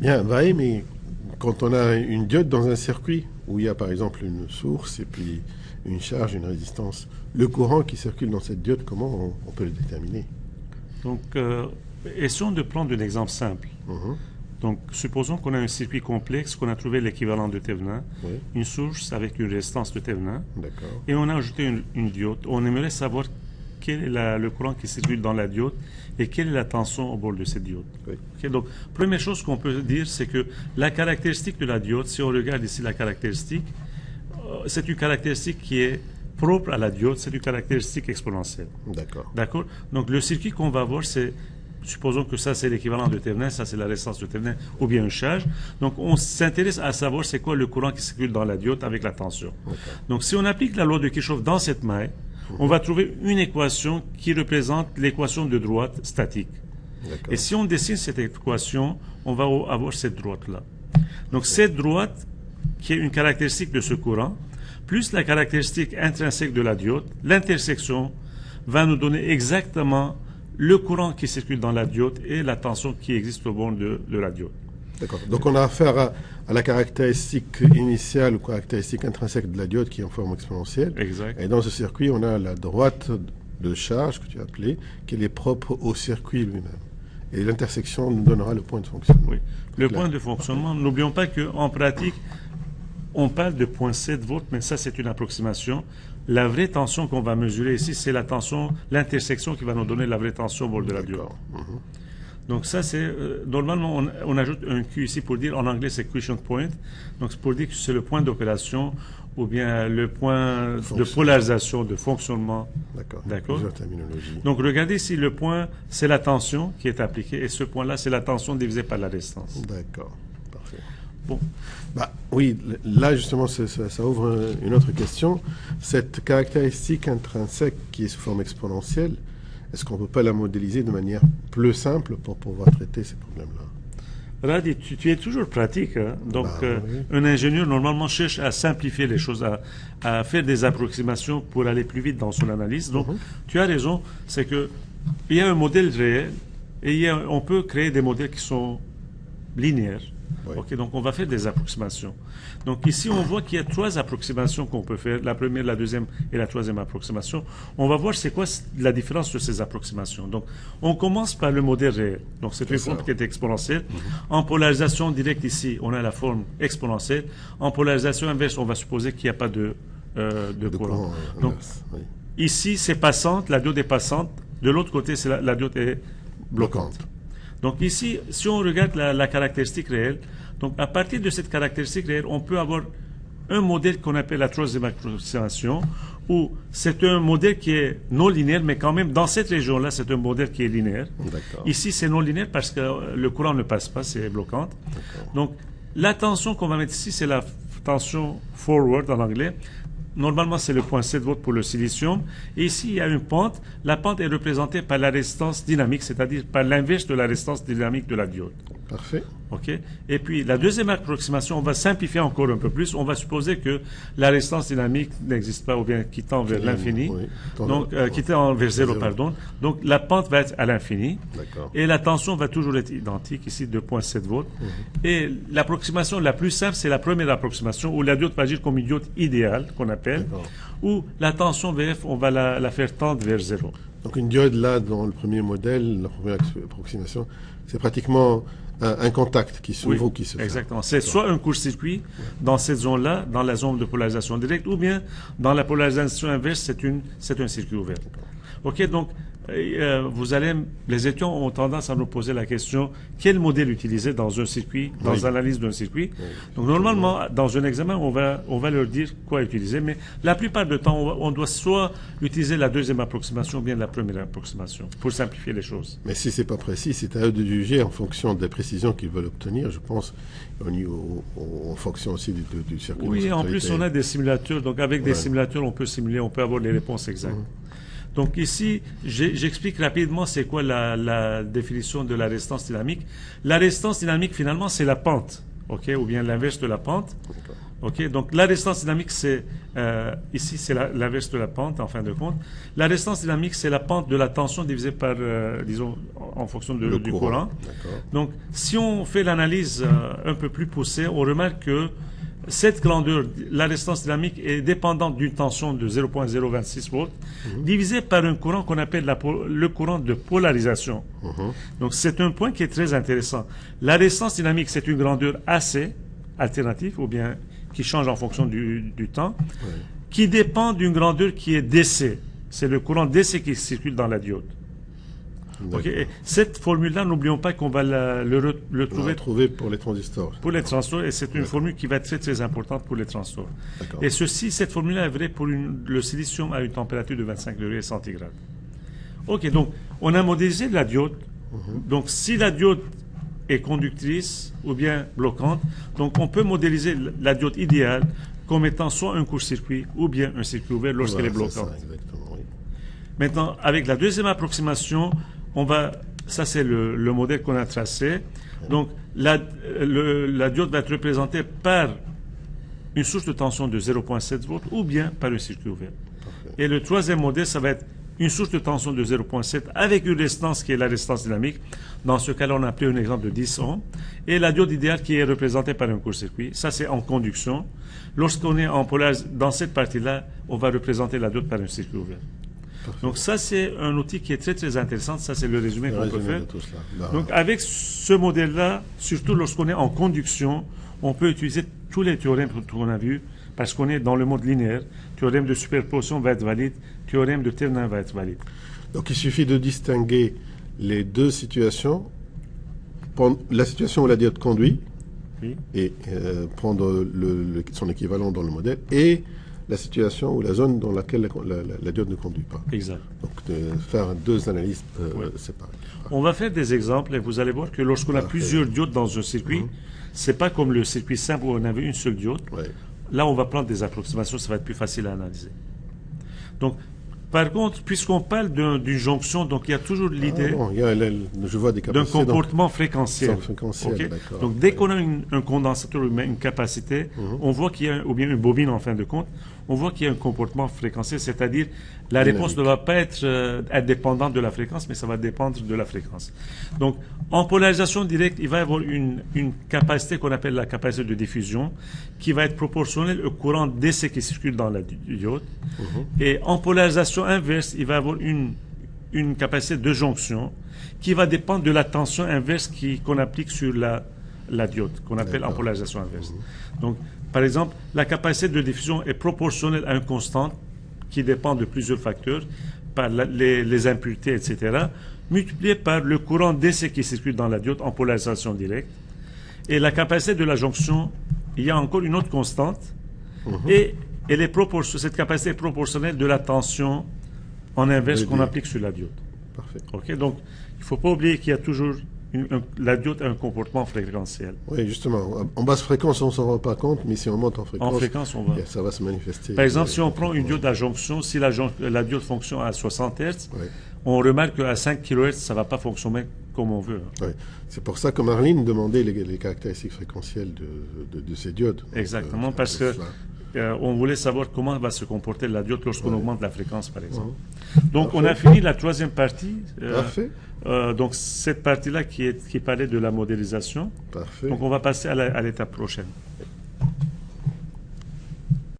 Bien, ouais, mais quand on a une diode dans un circuit où il y a par exemple une source et puis une charge, une résistance, le courant qui circule dans cette diode, comment on peut le déterminer? Donc, essayons de prendre un exemple simple. Mhm. Donc, supposons qu'on a un circuit complexe, qu'on a trouvé l'équivalent de Thévenin, Oui, une source avec une résistance de Thévenin, d'accord. et on a ajouté une diode. On aimerait savoir quel est le courant qui circule dans la diode et quelle est la tension au bord de cette diode. Oui. Ok, donc, première chose qu'on peut dire, c'est que la caractéristique de la diode, si on regarde ici la caractéristique, c'est une caractéristique qui est propre à la diode, c'est une caractéristique exponentielle. D'accord. D'accord? Donc, le circuit qu'on va voir, c'est, supposons que ça, c'est l'équivalent de Thévenin, ça, c'est la résistance de Thévenin, ou bien une charge. Donc, on s'intéresse à savoir c'est quoi le courant qui circule dans la diode avec la tension. D'accord. Donc, si on applique la loi de Kirchhoff dans cette maille, on va trouver une équation qui représente l'équation de droite statique. D'accord. Et si on dessine cette équation, on va avoir cette droite-là. Donc, cette droite, qui est une caractéristique de ce courant, plus la caractéristique intrinsèque de la diode, l'intersection va nous donner exactement le courant qui circule dans la diode et la tension qui existe au bord de la diode. D'accord. Donc on a affaire à la caractéristique initiale ou caractéristique intrinsèque de la diode qui est en forme exponentielle. Exact. Et dans ce circuit, on a la droite de charge que tu as appelée, qui est propre au circuit lui-même. Et l'intersection nous donnera le point de fonctionnement. Oui. Le point de fonctionnement, n'oublions pas qu'en pratique, on parle de 0,7 volts, mais ça c'est une approximation. La vraie tension qu'on va mesurer ici, c'est la tension, l'intersection qui va nous donner la vraie tension au bord de la diode. D'accord. Mhm. Donc ça c'est, normalement on ajoute un Q ici pour dire, en anglais c'est quotient point, donc c'est pour dire que c'est le point d'opération ou bien le point de polarisation, de fonctionnement. D'accord. D'accord. Plusieurs terminologies. Donc regardez ici, le point c'est la tension qui est appliquée et ce point-là c'est la tension divisée par la résistance. D'accord. Parfait. Bon. Bah, oui, là justement, ça ouvre une autre question. Cette caractéristique intrinsèque qui est sous forme exponentielle, est-ce qu'on ne peut pas la modéliser de manière plus simple pour pouvoir traiter ces problèmes-là? Radi, tu es toujours pratique. Hein? Donc, oui. un ingénieur, normalement, cherche à simplifier les choses, à faire des approximations pour aller plus vite dans son analyse. Donc, tu as raison, c'est que il y a un modèle réel et on peut créer des modèles qui sont linéaires. Oui. Ok, donc on va faire des approximations. Donc ici, on voit qu'il y a 3 approximations qu'on peut faire. La première, la deuxième et la troisième approximation. On va voir c'est quoi la différence de ces approximations. Donc, on commence par le modèle réel. Donc, c'est une forme qui est exponentielle. En polarisation directe ici, on a la forme exponentielle. En polarisation inverse, on va supposer qu'il n'y a pas de courant. Donc, oui. Ici, c'est passante, la diode est passante. De l'autre côté, c'est la diode est bloquante. Donc ici, si on regarde la caractéristique réelle, donc à partir de cette caractéristique réelle, on peut avoir un modèle qu'on appelle la troisième approximation, où c'est un modèle qui est non linéaire, mais quand même dans cette région-là, c'est un modèle qui est linéaire. Ici, c'est non linéaire parce que le courant ne passe pas, c'est bloquante. Donc la tension qu'on va mettre ici, c'est la tension forward en anglais. Normalement, c'est le 0,7 volts pour le silicium. Et ici, il y a une pente. La pente est représentée par la résistance dynamique, c'est-à-dire par l'inverse de la résistance dynamique de la diode. Parfait. OK? Et puis, la deuxième approximation, on va simplifier encore un peu plus. On va supposer que la résistance dynamique n'existe pas ou bien qui tend vers l'infini. Oui. Donc, qui tend vers zéro, pardon. Donc, la pente va être à l'infini. D'accord. Et la tension va toujours être identique, ici 2,7 volts. Et l'approximation la plus simple, c'est la première approximation où la diode va agir comme une diode idéale, qu'on appelle, où la tension VF, on va la faire tendre vers zéro. Donc une diode là, dans le premier modèle, la première approximation, c'est pratiquement un contact qui s'ouvre ou qui se ferme. Exactement. C'est soit un court-circuit dans cette zone-là, dans la zone de polarisation directe, ou bien dans la polarisation inverse, c'est un circuit ouvert. OK, donc les étudiants ont tendance à nous poser la question quel modèle utiliser dans un circuit, dans l'analyse d'un circuit. Donc normalement, dans un examen, on va leur dire quoi utiliser, mais la plupart du temps, on doit soit utiliser la deuxième approximation ou bien la première approximation pour simplifier les choses. Mais si c'est pas précis, c'est à eux de juger en fonction des précisions qu'ils veulent obtenir, je pense, en fonction aussi du circuit. Oui, en plus, on a des simulateurs. Donc avec des simulateurs, on peut simuler, on peut avoir les réponses exactes. Donc ici, j'explique rapidement c'est quoi la définition de la résistance dynamique. La résistance dynamique, finalement, c'est la pente, ok, ou bien l'inverse de la pente. Ok, donc la résistance dynamique, c'est ici, c'est l'inverse de la pente, en fin de compte. La résistance dynamique, c'est la pente de la tension divisée par, disons, en fonction Le du courant. D'accord. Donc, si on fait l'analyse un peu plus poussée, on remarque que cette grandeur, la résistance dynamique, est dépendante d'une tension de 0,026 volts, divisée par un courant qu'on appelle le courant de polarisation. Donc, c'est un point qui est très intéressant. La résistance dynamique, c'est une grandeur AC, alternative, ou bien qui change en fonction du temps, qui dépend d'une grandeur qui est DC. C'est le courant DC qui circule dans la diode. Okay. Cette formule-là, n'oublions pas qu'on va le trouver pour les transistors. Pour les transistors, et c'est une formule qui va être très très importante pour les transistors. Et cette formule-là est vraie pour le silicium à une température de 25 degrés centigrades. Ok, donc on a modélisé la diode. Donc si la diode est conductrice ou bien bloquante, donc on peut modéliser la diode idéale comme étant soit un court-circuit ou bien un circuit ouvert lorsqu'elle est bloquante. Maintenant, avec la deuxième approximation, ça c'est le modèle qu'on a tracé. Donc, la diode va être représentée par une source de tension de 0,7 volts ou bien par un circuit ouvert. Et le troisième modèle, ça va être une source de tension de 0,7 avec une résistance qui est la résistance dynamique. Dans ce cas-là, on a pris un exemple de 10 ohms. Et la diode idéale qui est représentée par un court-circuit. Ça, c'est en conduction. Lorsqu'on est en polarisation, dans cette partie-là, on va représenter la diode par un circuit ouvert. Donc ça, c'est un outil qui est très très intéressant. Ça, c'est le résumé qu'on peut faire. Donc avec ce modèle-là, surtout lorsqu'on est en conduction, on peut utiliser tous les théorèmes qu'on a vus parce qu'on est dans le mode linéaire. Théorème de superposition va être valide, théorème de Thevenin va être valide. Donc il suffit de distinguer les deux situations. La situation où la diode conduit et prendre son équivalent dans le modèle et la situation ou la zone dans laquelle la diode ne conduit pas. Exact. Donc, faire deux analyses séparées. On va faire des exemples et vous allez voir que lorsqu'on a plusieurs diodes dans un circuit, c'est pas comme le circuit simple où on avait une seule diode. Là, on va prendre des approximations, ça va être plus facile à analyser. Donc, par contre, puisqu'on parle d'une jonction, donc il y a toujours l'idée d'un comportement fréquentiel. Donc, dès qu'on a un condensateur ou une capacité, on voit qu'il y a, ou bien une bobine en fin de compte, on voit qu'il y a un comportement fréquentiel, c'est-à-dire la réponse ne va pas être indépendante de la fréquence, mais ça va dépendre de la fréquence. Donc, en polarisation directe, il va y avoir une capacité qu'on appelle la capacité de diffusion, qui va être proportionnelle au courant DC qui circule dans la diode. Et en polarisation inverse, il va y avoir une capacité de jonction qui va dépendre de la tension inverse qu'on applique sur la diode, qu'on appelle en polarisation inverse. Donc, par exemple, la capacité de diffusion est proportionnelle à une constante qui dépend de plusieurs facteurs, par les impuretés, etc., multipliée par le courant DC qui circule dans la diode en polarisation directe. Et la capacité de la jonction, il y a encore une autre constante, et cette capacité est proportionnelle de la tension en inverse qu'on applique sur la diode. Parfait. Okay? Donc, il ne faut pas oublier qu'il y a toujours la diode a un comportement fréquentiel. Oui, justement. En basse fréquence, on ne s'en rend pas compte, mais si on monte en fréquence, ça va se manifester. Par exemple, si on prend une diode à jonction, si la diode fonctionne à 60 Hz, on remarque qu'à 5 kHz, ça ne va pas fonctionner comme on veut. C'est pour ça que Marlene demandait les caractéristiques fréquentielles de ces diodes. Exactement, parce que on voulait savoir comment va se comporter la diode lorsqu'on augmente la fréquence, par exemple. Donc, on a fini la troisième partie. Parfait. Donc, cette partie-là qui parlait de la modélisation. Parfait. Donc, on va passer à l'étape prochaine.